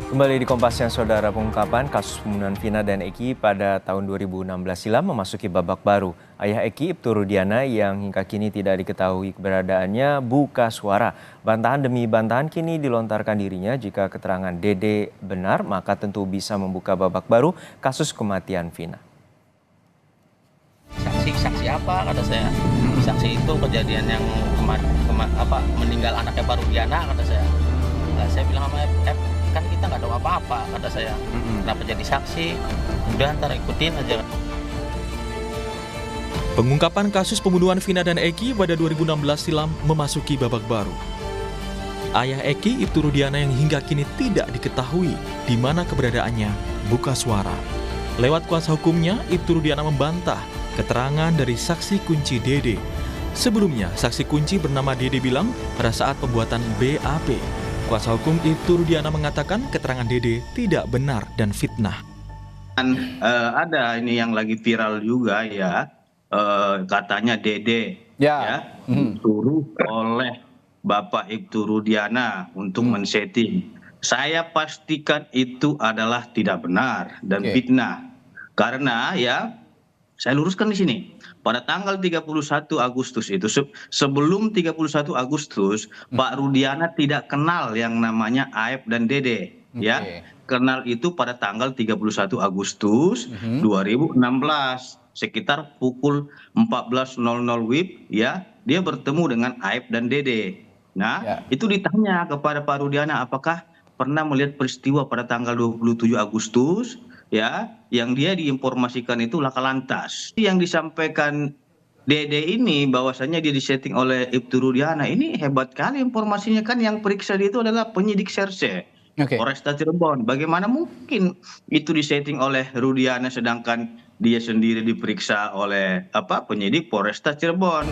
Kembali di Kompas Siang Saudara, pengungkapan kasus pembunuhan Vina dan Eki pada tahun 2016 silam memasuki babak baru. Ayah Eki, Ibtu Rudiana, yang hingga kini tidak diketahui keberadaannya, buka suara. Bantahan demi bantahan kini dilontarkan dirinya. Jika keterangan Dede benar, maka tentu bisa membuka babak baru kasus kematian Vina. Saksi apa kata saya? Saksi itu kejadian yang meninggal anaknya Pak Rudiana kata saya. Nah, saya bilang sama F, kan kita nggak tahu apa-apa kata saya. Kenapa jadi saksi? Udah ntar ikutin aja. Pengungkapan kasus pembunuhan Vina dan Eki pada 2016 silam memasuki babak baru. Ayah Eki, Ibtu Rudiana, yang hingga kini tidak diketahui di mana keberadaannya, buka suara. Lewat kuasa hukumnya, Ibtu Rudiana membantah keterangan dari saksi kunci Dede. Sebelumnya, saksi kunci bernama Dede bilang pada saat pembuatan BAP, kuasa hukum Ibtu Rudiana mengatakan keterangan Dede tidak benar dan fitnah. Ada ini yang lagi viral juga ya, katanya Dede disuruh oleh Bapak Ibtu Rudiana untuk men-setting. Saya pastikan itu adalah tidak benar dan fitnah. Karena ya, saya luruskan di sini. Pada tanggal 31 Agustus itu, sebelum 31 Agustus, Pak Rudiana tidak kenal yang namanya Aep dan Dede. Ya, kenal itu pada tanggal 31 Agustus 2016, sekitar pukul 14.00 WIB, ya, dia bertemu dengan Aep dan Dede. Nah, itu ditanya kepada Pak Rudiana, apakah pernah melihat peristiwa pada tanggal 27 Agustus, ya, yang dia diinformasikan itu laka lantas. Yang disampaikan Dede ini bahwasannya dia disetting oleh Ibtu Rudiana, ini hebat kali informasinya, kan yang periksa dia itu adalah penyidik Serse Polresta Cirebon. Bagaimana mungkin itu disetting oleh Rudiana sedangkan dia sendiri diperiksa oleh penyidik Polresta Cirebon.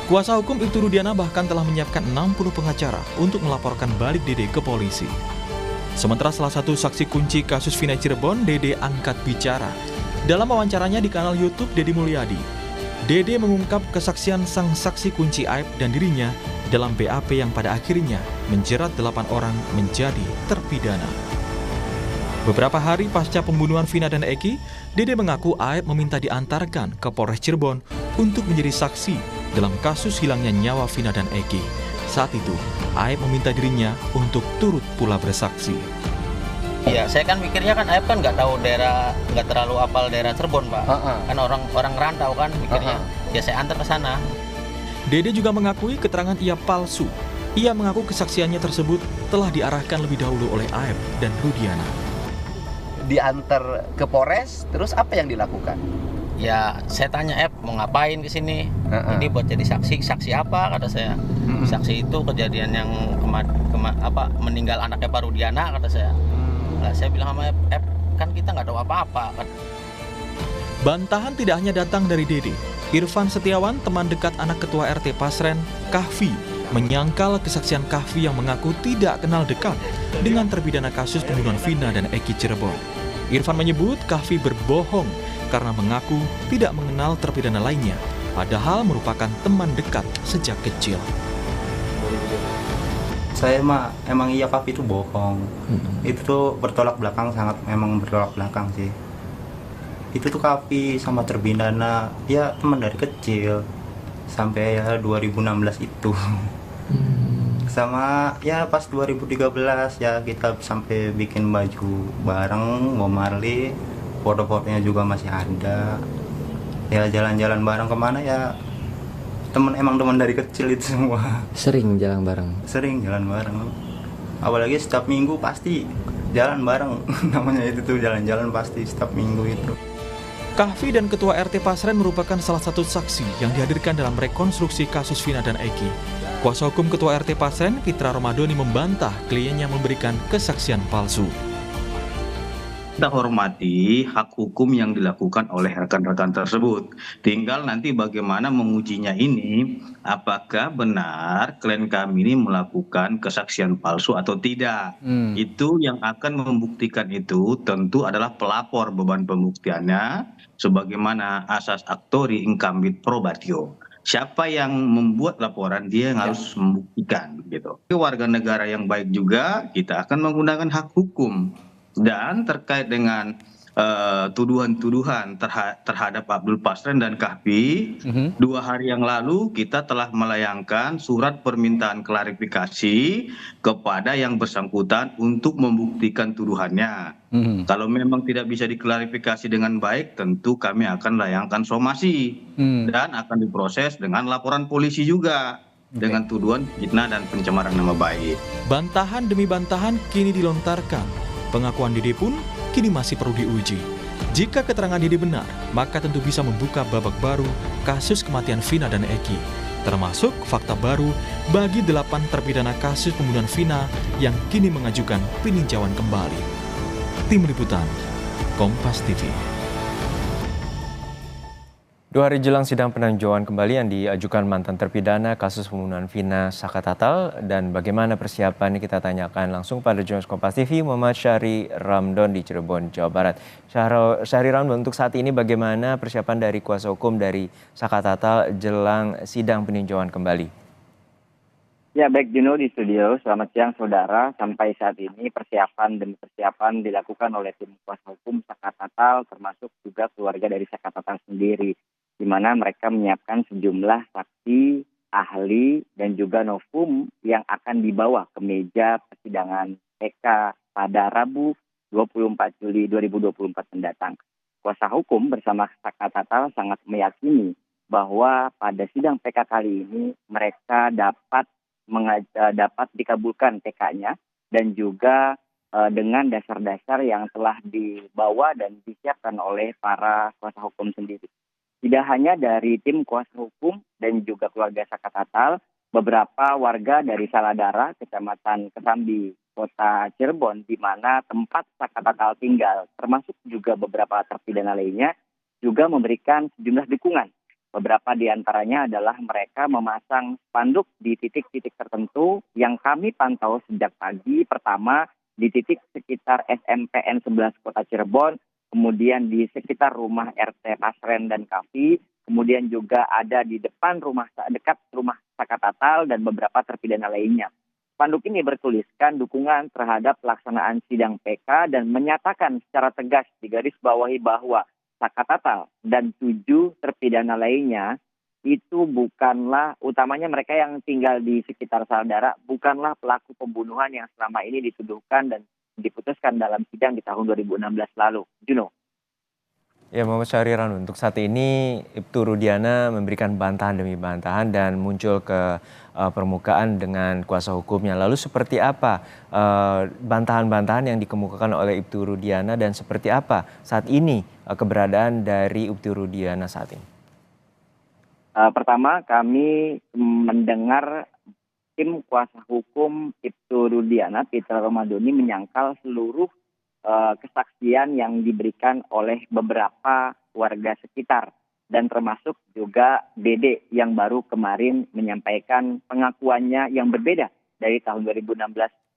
Kuasa hukum Ibtu Rudiana bahkan telah menyiapkan 60 pengacara untuk melaporkan balik Dede ke polisi. Sementara salah satu saksi kunci kasus Vina Cirebon, Dede, angkat bicara. Dalam wawancaranya di kanal YouTube Deddy Mulyadi, Dede mengungkap kesaksian sang saksi kunci Aep dan dirinya dalam BAP yang pada akhirnya menjerat 8 orang menjadi terpidana. Beberapa hari pasca pembunuhan Vina dan Eki, Dede mengaku Aep meminta diantarkan ke Polres Cirebon untuk menjadi saksi dalam kasus hilangnya nyawa Vina dan Eki. Saat itu, Aep meminta dirinya untuk turut pula bersaksi. Iya, saya kan mikirnya kan Aep kan nggak tahu daerah, nggak terlalu apal daerah Cirebon, Pak. Kan orang rantau kan mikirnya. Ya saya antar ke sana. Dede juga mengakui keterangan ia palsu. Ia mengaku kesaksiannya tersebut telah diarahkan lebih dahulu oleh Aep dan Rudiana. Diantar ke Polres, terus apa yang dilakukan? Ya, saya tanya mau ngapain ke sini? Ini buat jadi saksi apa kata saya. Saksi itu kejadian yang meninggal anaknya Pak Rudiana kata saya. Nah, saya bilang sama kan kita nggak tahu apa-apa. Bantahan tidak hanya datang dari Dede. Irfan Setiawan, teman dekat anak ketua RT Pasren, Kahfi, menyangkal kesaksian Kahfi yang mengaku tidak kenal dekat dengan terpidana kasus pembunuhan Vina dan Eki Cirebon. Irfan menyebut Kahfi berbohong karena mengaku tidak mengenal terpidana lainnya, padahal merupakan teman dekat sejak kecil. Saya emang iya Kahfi itu bohong. Itu tuh bertolak belakang, sangat memang bertolak belakang sih. Itu tuh Kahfi sama terpidana ya teman dari kecil sampai ya 2016 itu. Sama ya pas 2013 ya kita sampai bikin baju bareng, Bob Marley, foto-fotonya juga masih ada. Ya jalan-jalan bareng kemana ya, emang teman dari kecil itu semua. Sering jalan bareng? Sering jalan bareng, apalagi setiap minggu pasti jalan bareng. Namanya itu tuh jalan-jalan pasti setiap minggu itu. Kahfi dan Ketua RT Pasren merupakan salah satu saksi yang dihadirkan dalam rekonstruksi kasus Vina dan Eki. Kuasa hukum Ketua RT Pasren, Fitra Romadoni, membantah kliennya memberikan kesaksian palsu. Kita hormati hak hukum yang dilakukan oleh rekan-rekan tersebut. Tinggal nanti bagaimana mengujinya ini, apakah benar klien kami ini melakukan kesaksian palsu atau tidak. Itu yang akan membuktikan itu tentu adalah pelapor, beban pembuktiannya sebagaimana asas actori incambit probatio. siapa yang membuat laporan dia yang harus membuktikan gitu. Warga negara yang baik juga kita akan menggunakan hak hukum. Dan terkait dengan tuduhan-tuduhan terhadap Abdul Pasren dan Kahfi, 2 hari yang lalu kita telah melayangkan surat permintaan klarifikasi kepada yang bersangkutan untuk membuktikan tuduhannya. Kalau memang tidak bisa diklarifikasi dengan baik, tentu kami akan layangkan somasi dan akan diproses dengan laporan polisi juga dengan tuduhan fitnah dan pencemaran nama baik. Bantahan demi bantahan kini dilontarkan. Pengakuan Dede pun kini masih perlu diuji. Jika keterangan Dede benar, maka tentu bisa membuka babak baru kasus kematian Vina dan Eki. Termasuk fakta baru bagi 8 terpidana kasus pembunuhan Vina yang kini mengajukan peninjauan kembali. Tim Liputan, Kompas TV. 2 hari jelang sidang peninjauan kembali yang diajukan mantan terpidana kasus pembunuhan Vina Sakatatal dan bagaimana persiapan kita tanyakan langsung pada jurnalis Kompas TV Muhammad Syahri Ramdon di Cirebon, Jawa Barat. Syahri Ramdon, untuk saat ini bagaimana persiapan dari kuasa hukum dari Sakatatal jelang sidang peninjauan kembali? Ya, baik Juno di studio. Selamat siang saudara. Sampai saat ini persiapan demi persiapan dilakukan oleh tim kuasa hukum Sakatatal termasuk juga keluarga dari Sakatatal sendiri, di mana mereka menyiapkan sejumlah saksi, ahli, dan juga novum yang akan dibawa ke meja persidangan PK pada Rabu 24 Juli 2024 mendatang. Kuasa hukum bersama Sakatatal sangat meyakini bahwa pada sidang PK kali ini mereka dapat dikabulkan PK-nya dan juga dengan dasar-dasar yang telah dibawa dan disiapkan oleh para kuasa hukum sendiri. Tidak hanya dari tim kuasa hukum dan juga keluarga Sakatatal, beberapa warga dari Saladara, Kecamatan Kesambi, Kota Cirebon, di mana tempat Sakatatal tinggal, termasuk juga beberapa terpidana lainnya, juga memberikan sejumlah dukungan. Beberapa di antaranya adalah mereka memasang spanduk di titik-titik tertentu yang kami pantau sejak pagi. Pertama, di titik sekitar SMPN 11 Kota Cirebon, kemudian di sekitar rumah RT Pasren dan Kahfi, kemudian juga ada di depan dekat rumah Sakatatal dan beberapa terpidana lainnya. Spanduk ini bertuliskan dukungan terhadap pelaksanaan sidang PK dan menyatakan secara tegas di garis bawahi bahwa Sakatatal dan 7 terpidana lainnya itu bukanlah, utamanya mereka yang tinggal di sekitar Saladara, bukanlah pelaku pembunuhan yang selama ini dituduhkan dan diputuskan dalam sidang di tahun 2016 lalu. Juno. Ya, Muhammad Syahri Ramdon, untuk saat ini Ibtu Rudiana memberikan bantahan demi bantahan dan muncul ke permukaan dengan kuasa hukumnya. Lalu seperti apa bantahan-bantahan yang dikemukakan oleh Ibtu Rudiana dan seperti apa saat ini keberadaan dari Ibtu Rudiana saat ini? Pertama, kami mendengar tim kuasa hukum Ibtu Rudiana, Pitra Romadoni, menyangkal seluruh kesaksian yang diberikan oleh beberapa warga sekitar dan termasuk juga Dede yang baru kemarin menyampaikan pengakuannya yang berbeda dari tahun 2016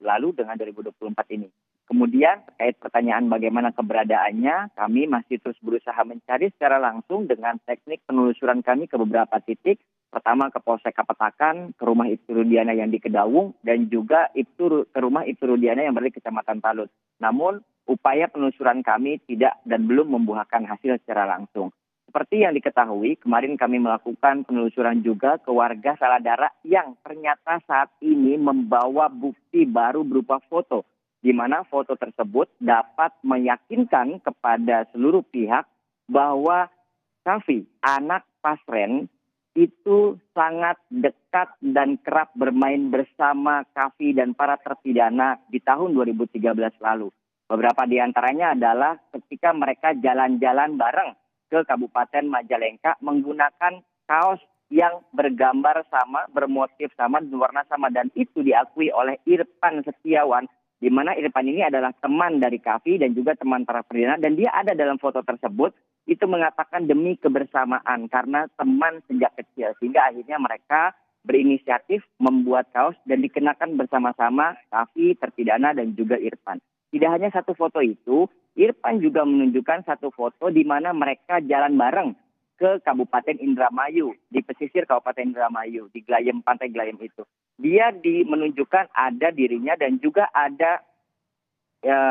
lalu dengan 2024 ini. Kemudian terkait pertanyaan bagaimana keberadaannya, kami masih terus berusaha mencari secara langsung dengan teknik penelusuran kami ke beberapa titik. Pertama ke Polsek Kapetakan, ke rumah Ibtu Rudiana yang di Kedawung, dan juga ke rumah Ibtu Rudiana yang berada di Kecamatan Talut. Namun upaya penelusuran kami tidak dan belum membuahkan hasil secara langsung. Seperti yang diketahui, kemarin kami melakukan penelusuran juga ke warga Saladara yang ternyata saat ini membawa bukti baru berupa foto, di mana foto tersebut dapat meyakinkan kepada seluruh pihak bahwa Kahfi, anak Pasren, itu sangat dekat dan kerap bermain bersama Kahfi dan para terpidana di tahun 2013 lalu. Beberapa di antaranya adalah ketika mereka jalan-jalan bareng ke Kabupaten Majalengka menggunakan kaos yang bergambar sama, bermotif sama, berwarna sama, dan itu diakui oleh Irfan Setiawan, di mana Irfan ini adalah teman dari Kahfi dan juga teman para terpidana, dan dia ada dalam foto tersebut. Itu mengatakan demi kebersamaan karena teman sejak kecil, sehingga akhirnya mereka berinisiatif membuat kaos dan dikenakan bersama-sama Kahfi, terpidana, dan juga Irfan. Tidak hanya satu foto itu, Irfan juga menunjukkan satu foto di mana mereka jalan bareng ke Kabupaten Indramayu, di pesisir Kabupaten Indramayu, di Glayem, Pantai Glayem itu. Dia menunjukkan ada dirinya dan juga ada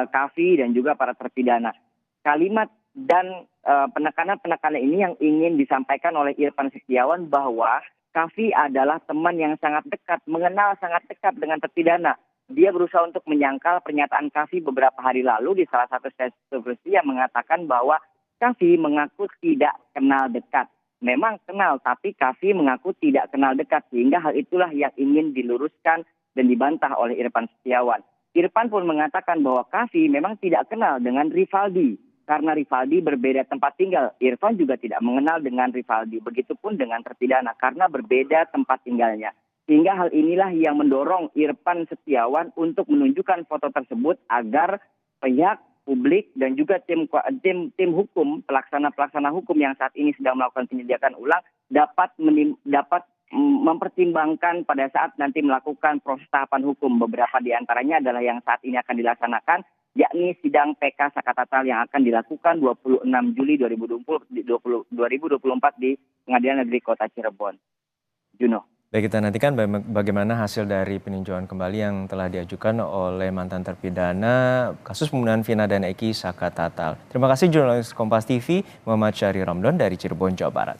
Kavi dan juga para terpidana. Kalimat dan penekanan-penekanan ini yang ingin disampaikan oleh Irfan Setiawan bahwa Kavi adalah teman yang sangat dekat, mengenal sangat dekat dengan terpidana. Dia berusaha untuk menyangkal pernyataan Kavi beberapa hari lalu di salah satu stasiun televisi yang mengatakan bahwa Kavi mengaku tidak kenal dekat. Memang kenal, tapi Kavi mengaku tidak kenal dekat. Sehingga hal itulah yang ingin diluruskan dan dibantah oleh Irfan Setiawan. Irfan pun mengatakan bahwa Kavi memang tidak kenal dengan Rivaldi. Karena Rivaldi berbeda tempat tinggal. Irfan juga tidak mengenal dengan Rivaldi. Begitupun dengan terpidana karena berbeda tempat tinggalnya. Sehingga hal inilah yang mendorong Irfan Setiawan untuk menunjukkan foto tersebut agar pihak publik dan juga tim hukum, pelaksana hukum yang saat ini sedang melakukan penyelidikan ulang dapat mempertimbangkan pada saat nanti melakukan proses tahapan hukum. Beberapa di antaranya adalah yang saat ini akan dilaksanakan, yakni sidang PK Sakatatal yang akan dilakukan 26 Juli 2024 di Pengadilan Negeri Kota Cirebon. Juno. Baik, kita nantikan bagaimana hasil dari peninjauan kembali yang telah diajukan oleh mantan terpidana kasus pembunuhan Vina dan Eki Sakatatal. Terima kasih jurnalis Kompas TV Muhammad Syahri Ramdan dari Cirebon, Jawa Barat.